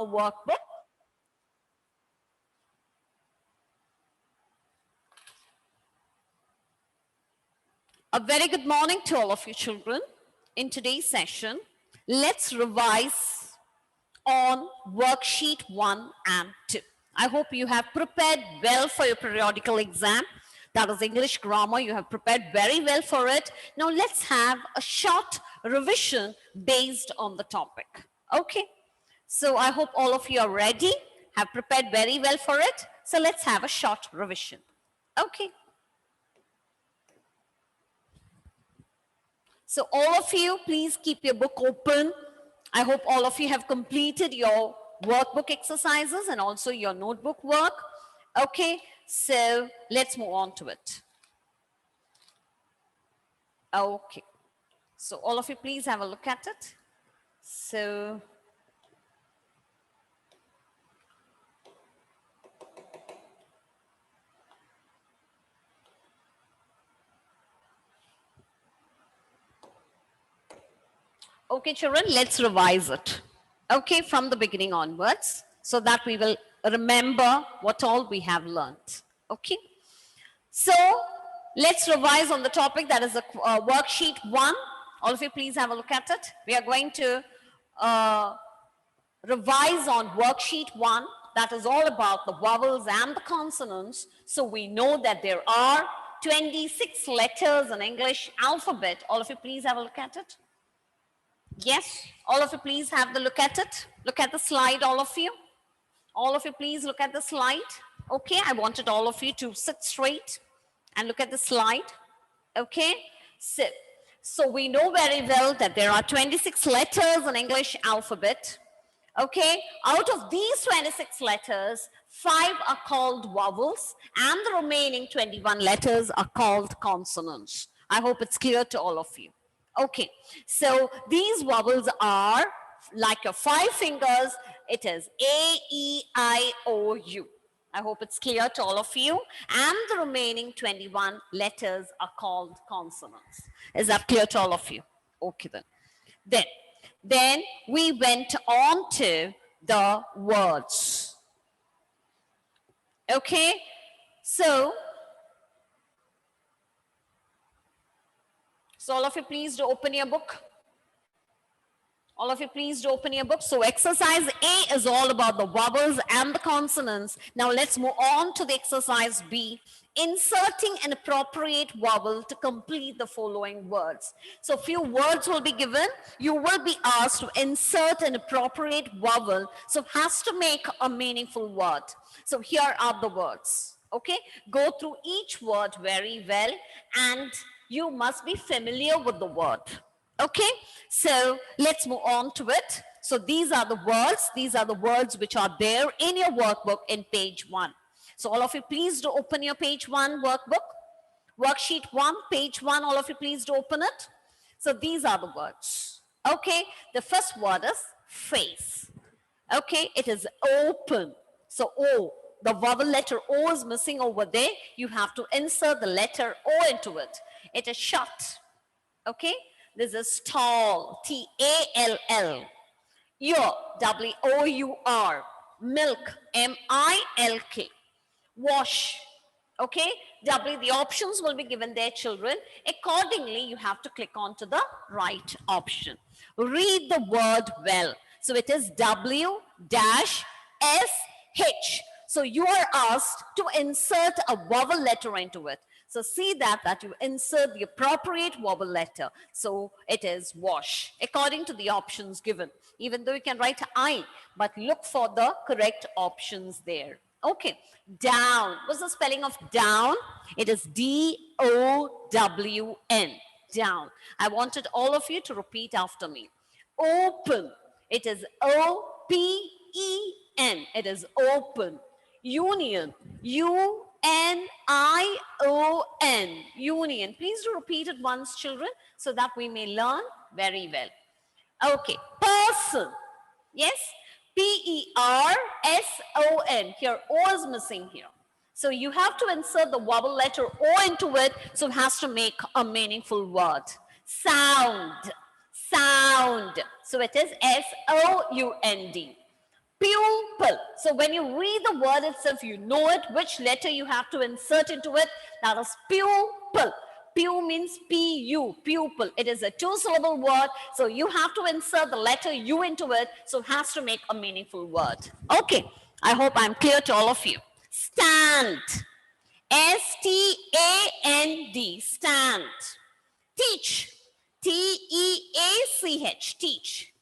workbook. A very good morning to all of you children. In today's session, let's revise on worksheet 1 and 2. I hope you have prepared well for your periodical exam. That is English grammar. You have prepared very well for it. Now let's have a short revision based on the topic. Okay. So I hope all of you are ready, have prepared very well for it. So let's have a short revision. Okay. So all of you, please keep your book open. I hope all of you have completed your workbook exercises and also your notebook work. Okay, so let's move on to it. Okay, so all of you, please have a look at it. So, okay, children, let's revise it. Okay, from the beginning onwards, so that we will remember what all we have learned. Okay, so let's revise on the topic that is the worksheet 1. All of you, please have a look at it. We are going to revise on worksheet 1. That is all about the vowels and the consonants. So we know that there are 26 letters in English alphabet. All of you, please have a look at it. Yes, all of you please have the look at it. Look at the slide, all of you. All of you please look at the slide. Okay, I wanted all of you to sit straight and look at the slide. Okay, so we know very well that there are 26 letters in English alphabet. Okay, out of these 26 letters, 5 are called vowels and the remaining 21 letters are called consonants. I hope it's clear to all of you. Okay, so these vowels are like your 5 fingers. It is A, E, I, O, U. I hope it's clear to all of you. And the remaining 21 letters are called consonants. Is that clear to all of you? Okay then. Then we went on to the words. Okay, so all of you please do open your book. All of you please do open your book. So exercise A is all about the vowels and the consonants. Now let's move on to the exercise B. Inserting an appropriate vowel to complete the following words. So few words will be given. You will be asked to insert an appropriate vowel. So it has to make a meaningful word. So here are the words. Okay, go through each word very well and you must be familiar with the word. Okay, so let's move on to it. So these are the words which are there in your workbook in page 1. So all of you please do open your page 1 workbook. Worksheet 1, page 1, all of you please do open it. So these are the words. Okay, the first word is face. Okay, it is open. So O, the vowel letter O is missing over there. You have to insert the letter O into it. It is shut. Okay, this is tall, T-A-L-L. Your, W-O-U-R. Milk, M-I-L-K. Wash, okay, W, the options will be given there, children. Accordingly, you have to click on to the right option. Read the word well. So it is W-S-H. So you are asked to insert a vowel letter into it. So see that you insert the appropriate vowel letter. So it is wash, according to the options given. Even though you can write I, but look for the correct options there. Okay, down. What's the spelling of down? It is D-O-W-N, down. I wanted all of you to repeat after me. Open. It is O-P-E-N. It is open. Union. U-N-I-O-N. Union. Please do repeat it once, children, so that we may learn very well. Okay. Person. Yes. P-E-R-S-O-N. Here, O is missing here. So you have to insert the vowel letter O into it, so it has to make a meaningful word. Sound. Sound. So it is S-O-U-N-D. Pupil. So when you read the word itself, you know it, which letter you have to insert into it. That is pupil. Pu means P-U, pupil. It is a two-syllable word, so you have to insert the letter U into it, so it has to make a meaningful word. Okay, I hope I'm clear to all of you. Stand. S-T-A-N-D, stand. Teach. T-E-A-C-H, teach.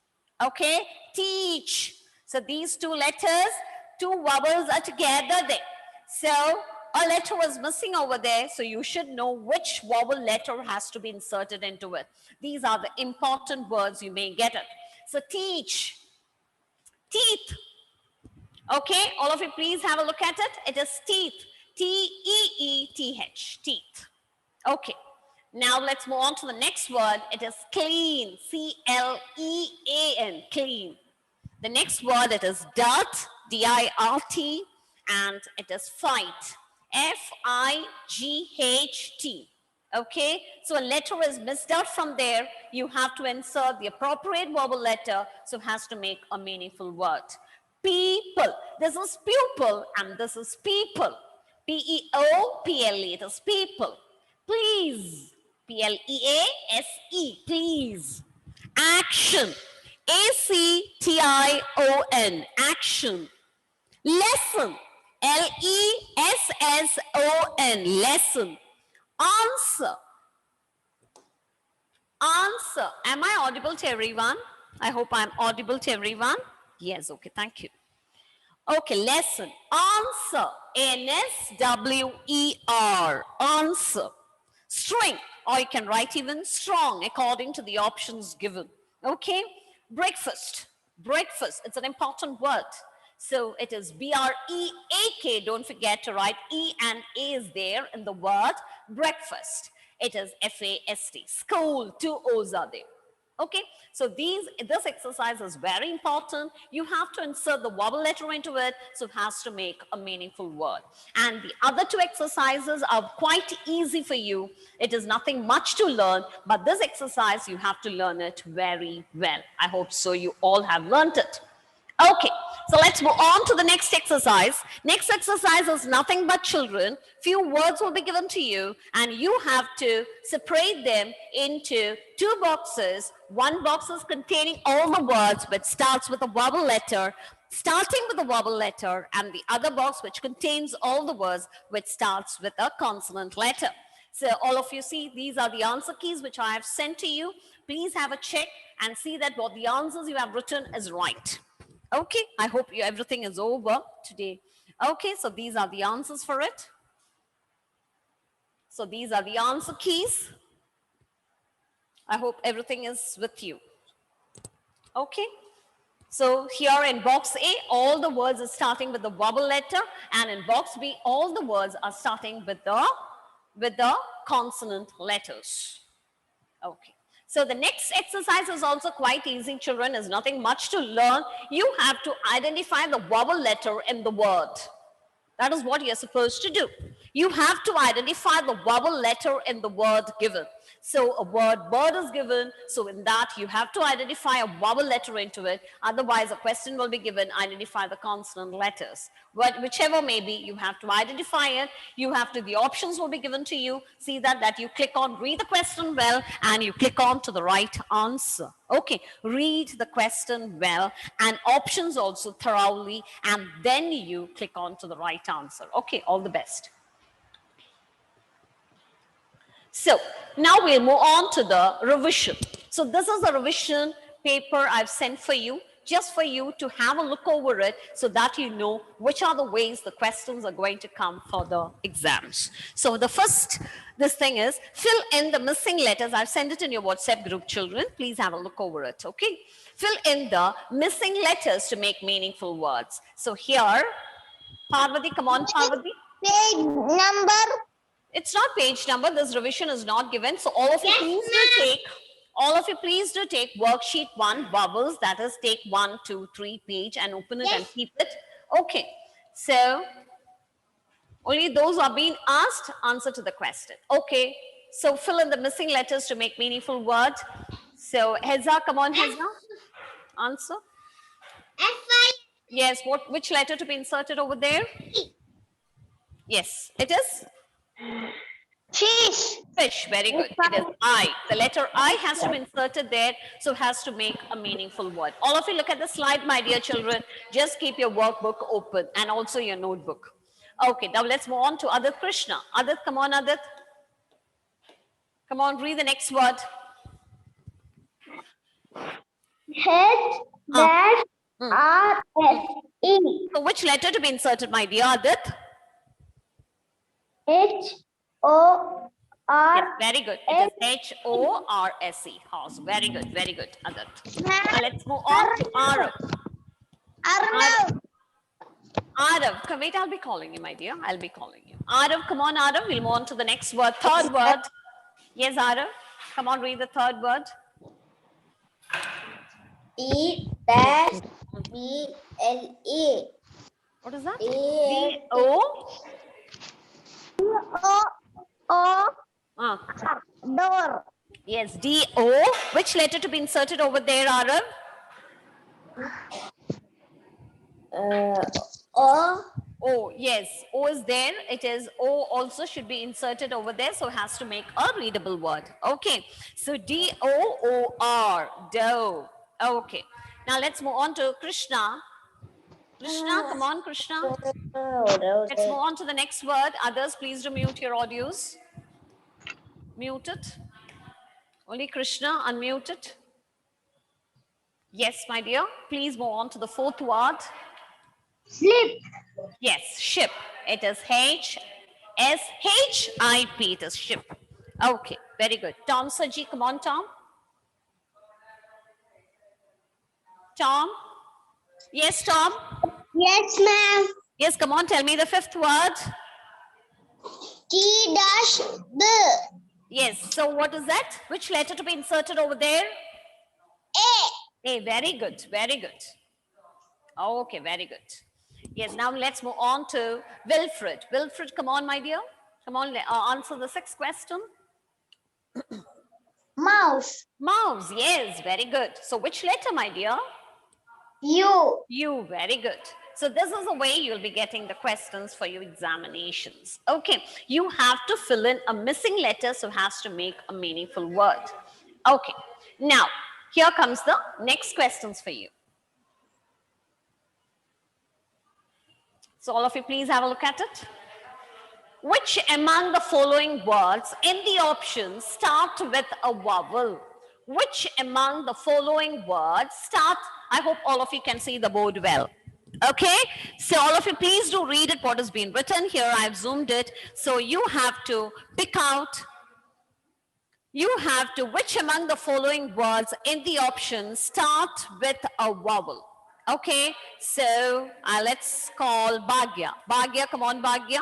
Okay, teach. So these two letters, two vowels are together there. So a letter was missing over there, so you should know which vowel letter has to be inserted into it. These are the important words, you may get it. So teach, teeth. Okay, all of you please have a look at it. It is teeth, T-E-E-T-H, teeth. Okay, now let's move on to the next word. It is clean, C-L-E-A-N, clean. The next word, it is dirt, D-I-R-T, and it is fight, F-I-G-H-T. Okay, so a letter is missed out from there. You have to insert the appropriate vowel letter, so it has to make a meaningful word. People, this is pupil and this is people. P-E-O-P-L-E, it is people. Please, P-L-E-A-S-E, please. Action, A-C-T-I-O-N, action. Lesson, L-E-S-S-O-N, lesson. Answer, answer. Am I audible to everyone? I hope I'm audible to everyone. Yes, okay, thank you. Okay, lesson. Answer, N-S-W-E-R, answer. String, or you can write even strong according to the options given. Okay, breakfast, breakfast, it's an important word. So it is B-R-E-A-K, don't forget to write E and A is there in the word breakfast. It is F-A-S-T, school, two O's are there. Okay, so this exercise is very important. You have to insert the vowel letter into it, so it has to make a meaningful word. And the other two exercises are quite easy for you. It is nothing much to learn, but this exercise, you have to learn it very well. I hope so you all have learned it. Okay, so let's move on to the next exercise. Next exercise is nothing but children. Few words will be given to you and you have to separate them into two boxes. One box is containing all the words which starts with a vowel letter, starting with a vowel letter, and the other box which contains all the words which starts with a consonant letter. So all of you see, these are the answer keys which I have sent to you. Please have a check and see that what the answers you have written is right. Okay, I hope everything is over today. Okay, so these are the answers for it. So these are the answer keys. I hope everything is with you. Okay, so here in box A, all the words are starting with the vowel letter, and in box B, all the words are starting with the consonant letters. Okay. So the next exercise is also quite easy, children. Is nothing much to learn. You have to identify the vowel letter in the word. That is what you're supposed to do. You have to identify the vowel letter in the word given. So a word bird is given. So in that you have to identify a vowel letter into it. Otherwise a question will be given, identify the consonant letters. But whichever may be, you have to identify it. You have to, the options will be given to you. See that you click on, read the question well, and you click on to the right answer. Okay, read the question well and options also thoroughly, and then you click on to the right answer. Okay, all the best. So now we'll move on to the revision. So this is a revision paper I've sent for you, just for you to have a look over it so that you know which are the ways the questions are going to come for the exams. So the first, this thing is fill in the missing letters. I've sent it in your WhatsApp group, children. Please have a look over it, okay? Fill in the missing letters to make meaningful words. So here, Parvati, come on, Parvati. Page number. It's not page number. This revision is not given. So all of you please do take worksheet 1, vowels. That is, take 1, 2, 3 page and open it and keep it. Okay. So only those who are being asked answer to the question. Okay. So fill in the missing letters to make meaningful words. So Heza, come on, Heza. Answer. F-I. Yes, which letter to be inserted over there? Yes, it is Fish. fish. Very good. It is I. The letter I has to be inserted there, so has to make a meaningful word. All of you look at the slide, my dear children. Just keep your workbook open and also your notebook. Okay, now let's move on to Adit Krishna. Adit, come on, Adit. Come on, read the next word. H Uh, dash mm. R S E. So which letter to be inserted, my dear Adit? H O Yes, R very good. It is S. H-O-R-S-E, horse. Very good, Adit. Now Ma'am, let's move on to Arav. Arnav. Arav, come, wait, I'll be calling you, my dear. I'll be calling you. Arav, come on, Arav. We'll move on to the next word. Third word. Yes, Arav. Come on, read the third word. E dash B L E. What is that? A D-O? O O door. Yes, D-O. Which letter to be inserted over there, Arav? O. O, yes, O is there. It is O also should be inserted over there, so has to make a readable word. Okay, so D-O-O-R, do. Okay, now let's move on to Krishna. Krishna, come on, Krishna. Let's move on to the next word. Others, please do mute your audios. Mute it. Only Krishna, unmute it. Yes, my dear. Please move on to the fourth word. Slip. Yes, ship. It is H-S-H-I-P. It is ship. Okay, very good. Tom Saji, come on, Tom. Tom? Yes, Tom? Yes, ma'am. Yes, come on, tell me the fifth word. T dash B. Yes, so what is that? Which letter to be inserted over there? A, very good, very good. Okay, very good. Yes, now let's move on to Wilfred. Wilfred, come on, my dear. Come on, answer the sixth question. Mouse. Mouse, yes, very good. So which letter, my dear? U. You, very good. So this is the way you'll be getting the questions for your examinations. Okay, you have to fill in a missing letter, so has to make a meaningful word. Okay, now here comes the next questions for you. So all of you please have a look at it. Which among the following words in the options start with a vowel? Which among the following words start? I hope all of you can see the board well. Okay, so all of you please do read it what has been written here. I've zoomed it. So you have to pick out, which among the following words in the options start with a vowel. Okay, so let's call Bhagya. Bhagya, come on, Bhagya.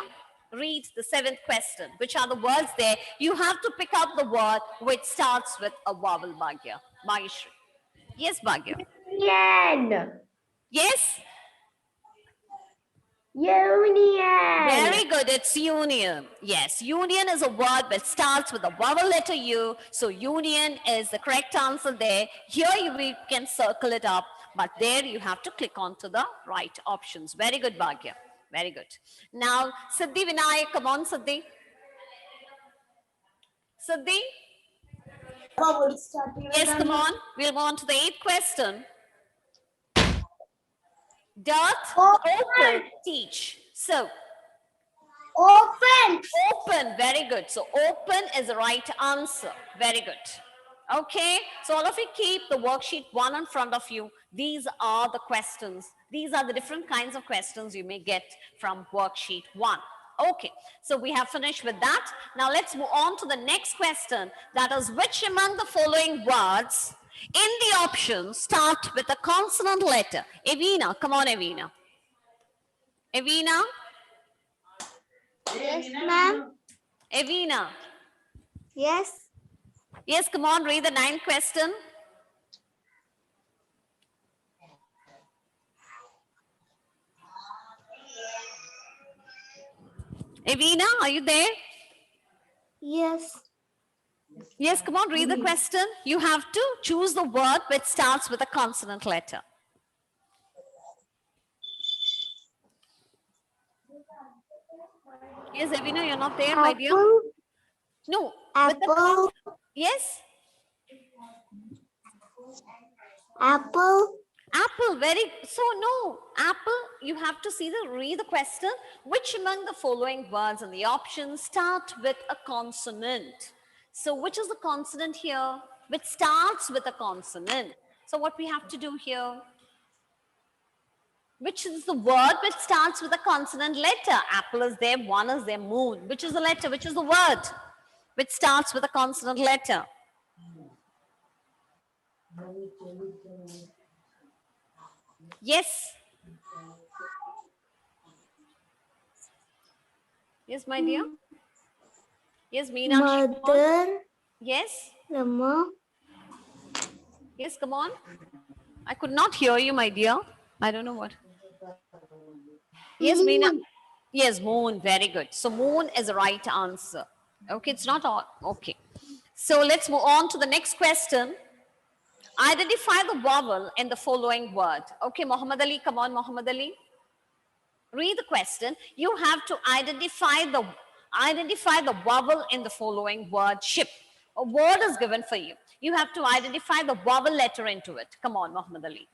Read the seventh question. Which are the words there? You have to pick up the word which starts with a vowel, Bhagya. Bhagishri. Yes, Bhagya. Union. Yes? Union. Very good. It's union. Yes, union is a word that starts with the vowel letter U. So union is the correct answer there. Here we can circle it up, but there you have to click on to the right options. Very good, Bhagya. Very good. Now, Siddhi Vinayak, come on, Siddhi. Siddhi? Yes, come on. We'll go on to the eighth question. Doth open teach? So, Open. open, very good. So open is the right answer. Very good. Okay, so all of you keep the worksheet one in front of you. These are the questions. These are the different kinds of questions you may get from worksheet one. Okay, so we have finished with that. Now let's move on to the next question. That is, which among the following words in the options start with a consonant letter? Evina, come on, Evina. Evina? Yes, ma'am. Evina. Yes. Yes, come on, read the ninth question. Evina, are you there? Yes. Yes, come on, read the question. You have to choose the word which starts with a consonant letter. Yes, Evina, you're not there, my dear. Apple. No, with the Apple. yes, Apple. apple. Very so no apple. You have to see the read the question. Which among the following words and the options start with a consonant? So which is the consonant here? Which starts with a consonant? So what we have to do here? Which is the word which starts with a consonant letter? Apple is there, one is there, moon. Which is the letter? Which is the word which starts with a consonant letter? Yes. Yes, my dear. Yes, Meenakshi, come on. Mother. Yes. Rama. Yes, come on. I could not hear you, my dear. I don't know what. Yes, Meena. Moon. Yes, moon. Very good. So moon is the right answer. Okay, it's not all. Okay. So let's move on to the next question. Identify the vowel in the following word. Okay, Muhammad Ali, come on, Muhammad Ali. Read the question. You have to identify the vowel in the following word ship. A word is given for you. You have to identify the vowel letter into it. Come on, Muhammad Ali.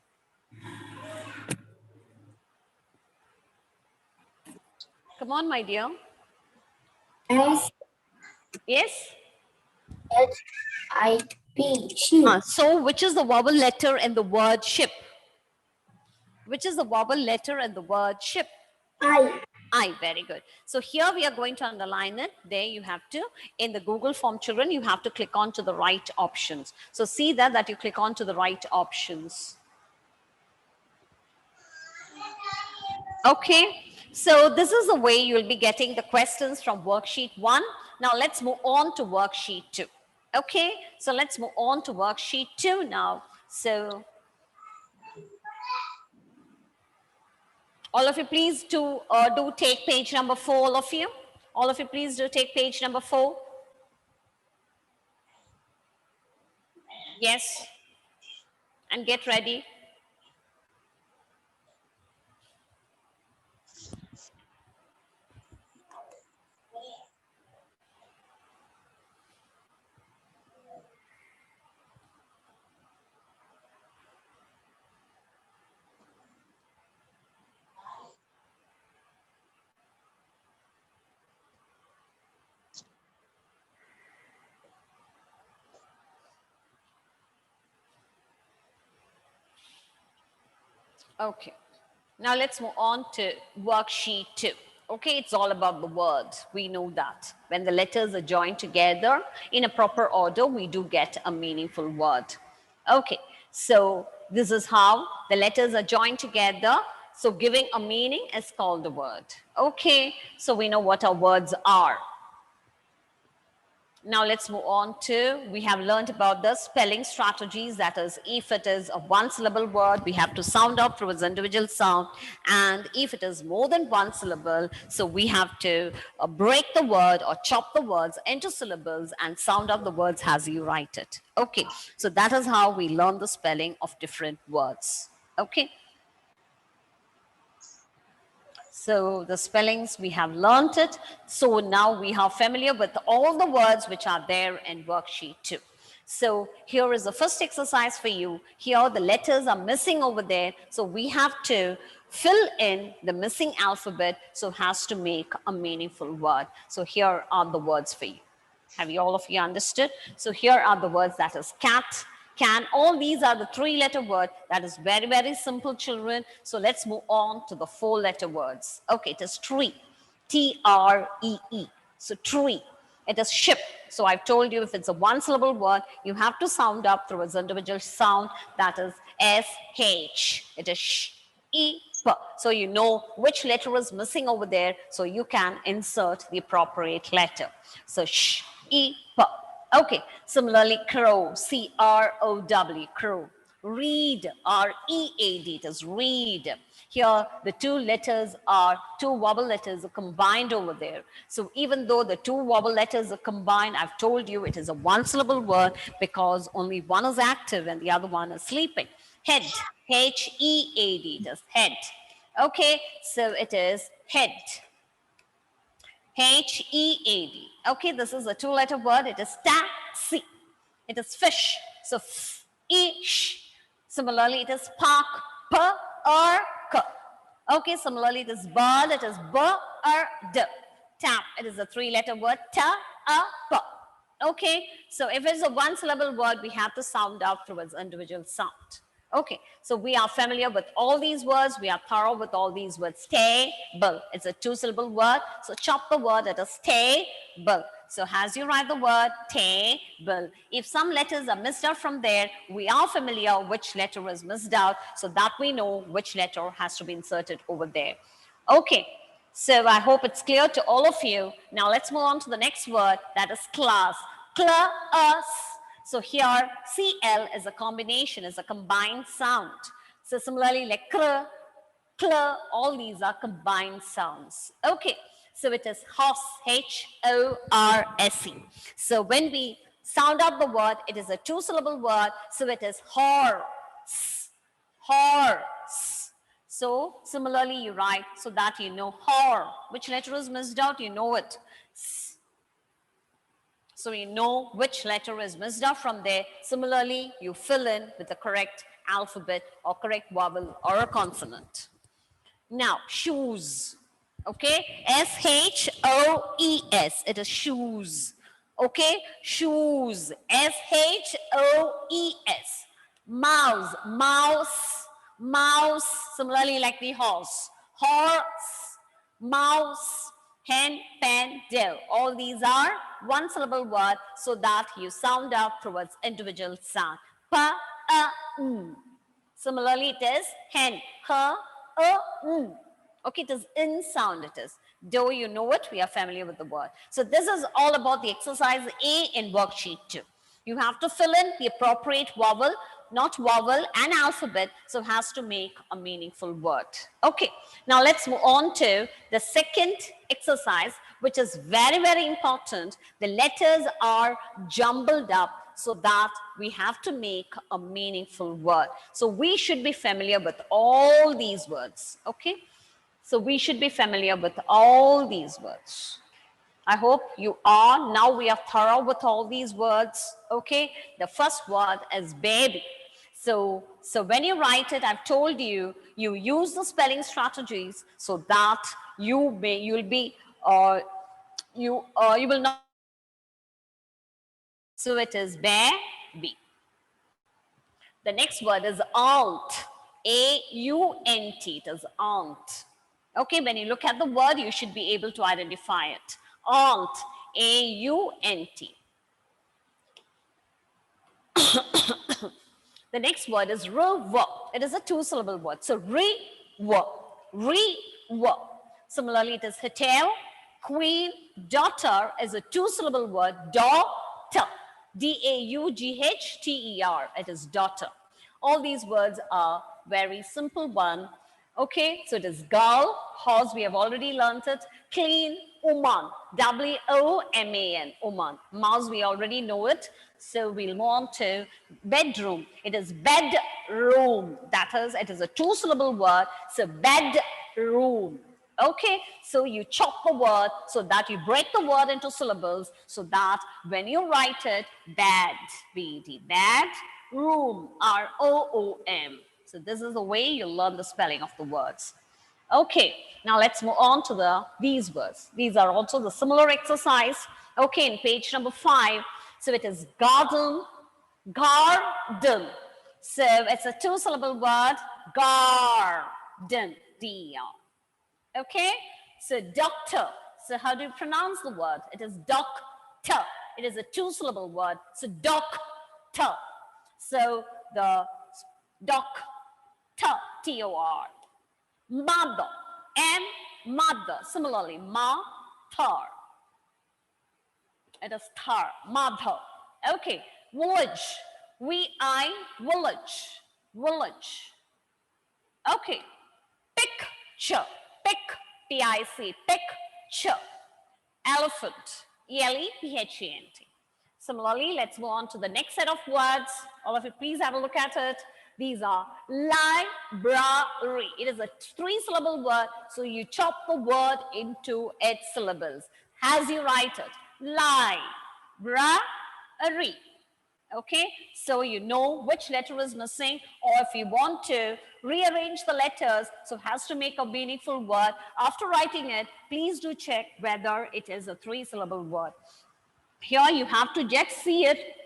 Come on, my dear. S. Yes? H. I. P. Sheep. So, which is the vowel letter in the word ship? Which is the vowel letter in the word ship? I. I, very good. So here we are going to underline it. There you have to, in the Google form, children, you have to click on to the right options. So see that you click on to the right options. Okay, so this is the way you'll be getting the questions from worksheet 1. Now let's move on to worksheet 2. Okay, so let's move on to worksheet 2 now. So all of you please do take page number 4, all of you. All of you please do take page number 4. Yes, and get ready. Okay. Now let's move on to worksheet 2. Okay, it's all about the words. We know that. When the letters are joined together in a proper order, we do get a meaningful word. Okay, so this is how the letters are joined together. So giving a meaning is called a word. Okay, so we know what our words are. Now let's move on to, we have learned about the spelling strategies. That is, if it is a one syllable word, we have to sound out through its individual sound. And if it is more than one syllable, so we have to break the word or chop the words into syllables and sound out the words as you write it. Okay, so that is how we learn the spelling of different words. Okay. So the spellings, we have learnt it. So now we are familiar with all the words which are there in worksheet 2. So here is the first exercise for you. Here the letters are missing over there. So we have to fill in the missing alphabet so as to make a meaningful word. So here are the words for you. Have you all of you understood? So here are the words, that is cat, can. All these are the 3-letter word. That is very, very simple, children. So let's move on to the 4-letter words. Okay, it is tree, T-R-E-E. So tree. It is ship. So I've told you if it's a one-syllable word, you have to sound up through its individual sound. That is S-H. It is sh, E, P. So you know which letter is missing over there. So you can insert the appropriate letter. So sh, E, P. Okay, similarly, crow, C-R-O-W, crow. Read, R-E-A-D, it is read. Here, the two vowel letters are combined over there. So even though the two vowel letters are combined, I've told you it is a one-syllable word because only one is active and the other one is sleeping. Head, H-E-A-D, it is head. Okay, so it is head. H-E-A-D. Okay, this is a two-letter word. It is taxi. It is fish. So ish. Similarly, it is park. P-R-K. Okay, similarly, it is bird. It is b-r-d. Tap. It is a three-letter word. Ta-a-p. Okay, so if it's a one-syllable word, we have to sound out through its individual sound. Okay, so we are familiar with all these words. We are thorough with all these words. Table. It's a two-syllable word. So chop the word. It is table. So as you write the word table, if some letters are missed out from there, we are familiar which letter is missed out so that we know which letter has to be inserted over there. Okay, so I hope it's clear to all of you. Now let's move on to the next word, that is class. Class. So here, CL is a combination, is a combined sound. So similarly, like kr, cl, all these are combined sounds. Okay, so it is horse, H-O-R-S-E. So when we sound out the word, it is a two-syllable word, so it is horse, horse. So similarly, you write so that you know hor. Which letter is missed out? You know it. So you know which letter is missed out from there. Similarly, you fill in with the correct alphabet or correct vowel or a consonant. Now, shoes. Okay, S-H-O-E-S. It is shoes. Okay, shoes. S-H-O-E-S. Mouse, mouse, mouse. Similarly, like the horse. Horse, mouse, hen, pen, dill. All these are one syllable word so that you sound out towards individual sound. Pa, Similarly, it is hen, her, Okay, it is in sound, it is. Though you know it, we are familiar with the word. So this is all about the exercise A in worksheet 2. You have to fill in the appropriate vowel, not vowel and alphabet, so has to make a meaningful word. Okay, now let's move on to the second exercise, which is very, very important. The letters are jumbled up so that we have to make a meaningful word. So we should be familiar with all these words, okay? So we should be familiar with all these words. I hope you are. Now we are thorough with all these words, okay? The first word is baby. So when you write it, I've told you, you use the spelling strategies so that you will not. So it is baby. The next word is aunt. A-U-N-T. It is aunt. Okay, when you look at the word, you should be able to identify it. Aunt. A-U-N-T. The next word is river. It is a two-syllable word. So river. River. Similarly, it is hotel. Queen. Daughter is a two-syllable word. Daughter. D-A-U-G-H-T-E-R. It is daughter. All these words are very simple one. Okay, so it is girl, horse, we have already learnt it. Clean, woman, W-O-M-A-N, woman. Mouse, we already know it. So we'll move on to bedroom. It is bedroom. That is, it is a two-syllable word. So bedroom. Okay, so you chop the word so that you break the word into syllables so that when you write it, bed, B-D, bed, room, R-O-O-M. So this is the way you learn the spelling of the words. Okay, now let's move on to these words. These are also the similar exercise. Okay, in page number 5. So it is garden, garden. So it's a two-syllable word, garden, D-R. Okay, so doctor. So how do you pronounce the word? It is doctor. It is a two-syllable word. So doctor. So the doctor, T-O-R. Mother, M, mother. Similarly, mother. It is tar, mother. Okay, village, V-I, village, village. Okay, picture, pick, P-I-C, picture. Elephant, E-L-E-P-H-A-N-T. Similarly, let's move on to the next set of words. All of you, please have a look at it. These are library. It is a three-syllable word, so you chop the word into its syllables. as you write it. Library. Okay, so you know which letter is missing, or if you want to rearrange the letters so it has to make a meaningful word, after writing it, please do check whether it is a 3-syllable word. Here you have to just see it,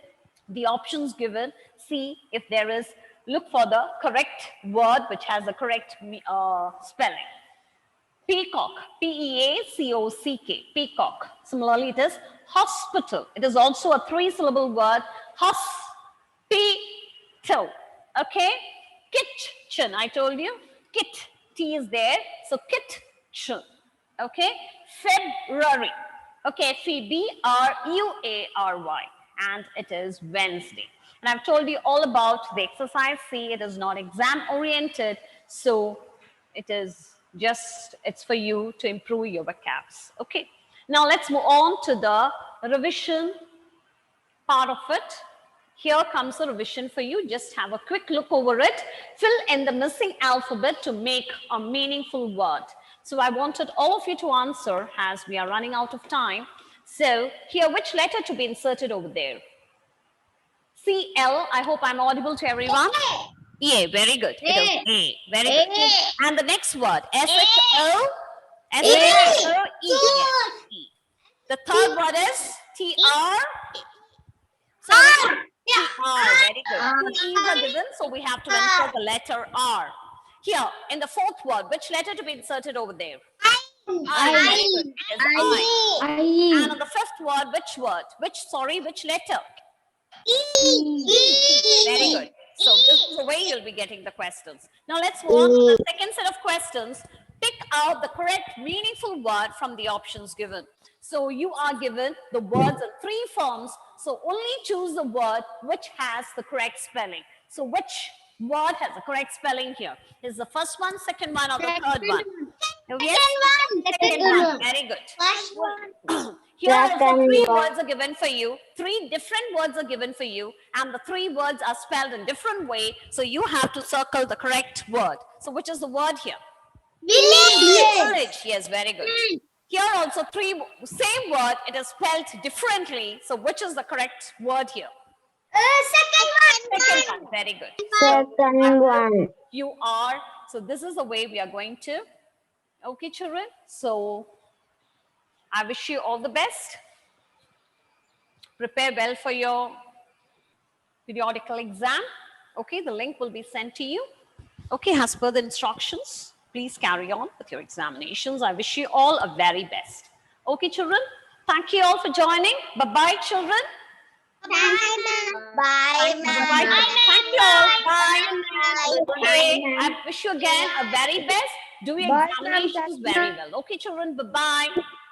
the options given, see if there is, look for the correct word which has the correct spelling. Peacock, P-E-A-C-O-C-K, peacock. Similarly, it is hospital. It is also a 3-syllable word, hospital. Okay? Kitchen, I told you. Kit, T is there. So kitchen. Okay? February. Okay, February. And it is Wednesday. And I've told you all about the exercise C. It is not exam oriented. So it is just, it's for you to improve your vocabs. Okay. Now let's move on to the revision part of it. Here comes a revision for you. Just have a quick look over it. Fill in the missing alphabet to make a meaningful word. So I wanted all of you to answer as we are running out of time. So here, which letter to be inserted over there? C-L, I hope I'm audible to everyone. Yeah, very good. It is A. Very good. And the next word, S-H-O, S-H-O-E. Yes, E. The third word is T-R. Sorry, T-R. Very good. Two E's are given, so we have to insert the letter R. Here, in the fourth word, which letter to be inserted over there? I. Very good. It is I. And on the fifth word, which word? Which letter? Very good. So this is the way you'll be getting the questions. Now let's move on to the second set of questions. Pick out the correct meaningful word from the options given. So you are given the words in 3 forms. So only choose the word which has the correct spelling. So which word has the correct spelling here? Is the first one, second one, or the third one? Yes? Second one. Very good. Here also 3 words are given for you. 3 different words are given for you. And the 3 words are spelled in different way. So you have to circle the correct word. So which is the word here? Village. Yes, very good. Here also 3 same word. It is spelled differently. So which is the correct word here? Second one. Very good. Second one. You are. So this is the way we are going to. Okay, children. So I wish you all the best. Prepare well for your periodical exam. Okay, the link will be sent to you. Okay, as per the instructions, please carry on with your examinations. I wish you all a very best. Okay, children. Thank you all for joining. Bye-bye, children. Bye. Thank you all. Bye. Okay, I wish you again a very best. Do your examinations very well. Okay, children. Bye-bye.